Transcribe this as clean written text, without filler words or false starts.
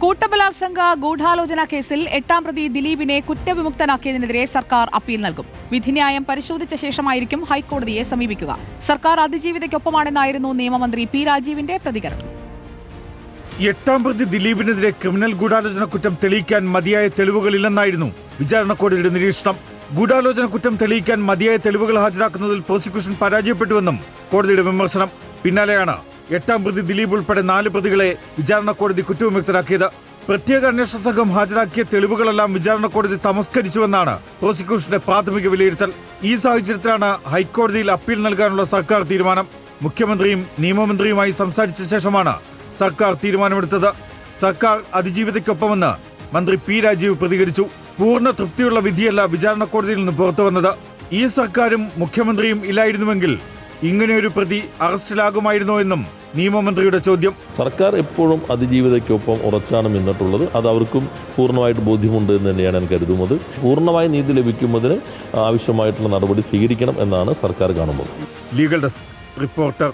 കൂട്ടബലാത്സംഗ ഗൂഢാലോചന കേസിൽ 8ാം പ്രതി ദിലീപിനെ കുറ്റവിമുക്തനാക്കിയതിനെതിരെ സർക്കാർ അപ്പീൽ നൽകും. വിധിന്യായം പരിശോധിച്ച ശേഷമായിരിക്കും ഹൈക്കോടതിയെ സമീപിക്കുക. സർക്കാർ അതിജീവിതയ്ക്കൊപ്പമാണെന്നായിരുന്നു നിയമമന്ത്രി പി രാജീവിന്റെ പ്രതികരണം. 8ാം പ്രതി ദിലീപിനെതിരെ ക്രിമിനൽ ഗൂഢാലോചന കുറ്റം തെളിയിക്കാൻ മതിയായ തെളിവുകളില്ലെന്നായിരുന്നു വിചാരണ കോടതിയുടെ നിരീക്ഷണം. ഗൂഢാലോചന കുറ്റം തെളിയിക്കാൻ മതിയായ തെളിവുകൾ ഹാജരാക്കുന്നതിൽ പ്രോസിക്യൂഷൻ പരാജയപ്പെട്ടുവെന്നും കോടതിയുടെ വിമർശനം. പിന്നാലെയാണ് 8ാം പ്രതി ദിലീപ് ഉൾപ്പെടെ 4 പ്രതികളെ വിചാരണ കോടതി കുറ്റവിമുക്തരാക്കിയത്. പ്രത്യേക അന്വേഷണ സംഘം ഹാജരാക്കിയ തെളിവുകളെല്ലാം വിചാരണ കോടതി തമസ്കരിച്ചുവെന്നാണ് പ്രോസിക്യൂഷന്റെ പ്രാഥമിക വിലയിരുത്തൽ. ഈ സാഹചര്യത്തിലാണ് ഹൈക്കോടതിയിൽ അപ്പീൽ നൽകാനുള്ള സർക്കാർ തീരുമാനം. മുഖ്യമന്ത്രിയും നിയമമന്ത്രിയുമായി സംസാരിച്ച ശേഷമാണ് സർക്കാർ തീരുമാനമെടുത്തത്. സർക്കാർ അതിജീവിതയ്ക്കൊപ്പമെന്ന് മന്ത്രി പി രാജീവ് പ്രതികരിച്ചു. പൂർണ്ണ തൃപ്തിയുള്ള വിധിയല്ല വിചാരണ കോടതിയിൽ നിന്ന് പുറത്തുവന്നത്. ഈ സർക്കാരും മുഖ്യമന്ത്രിയും ഇല്ലായിരുന്നുവെങ്കിൽ ഇങ്ങനെയൊരു പ്രതി അറസ്റ്റിലാകുമായിരുന്നോ എന്നും നിയമമന്ത്രിയുടെ ചോദ്യം. സർക്കാർ എപ്പോഴും അതിജീവിതയ്ക്കൊപ്പം ഉറച്ചാണ് നിന്നിട്ടുള്ളത്. അത് അവർക്കും പൂർണ്ണമായിട്ട് ബോധ്യമുണ്ട് എന്ന് തന്നെയാണ് ഞാൻ കരുതുന്നത്. പൂർണ്ണമായി നീതി ലഭിക്കുന്നതിന് ആവശ്യമായിട്ടുള്ള നടപടി സ്വീകരിക്കണം എന്നാണ് സർക്കാർ കാണുന്നത്. Legal desk reporter.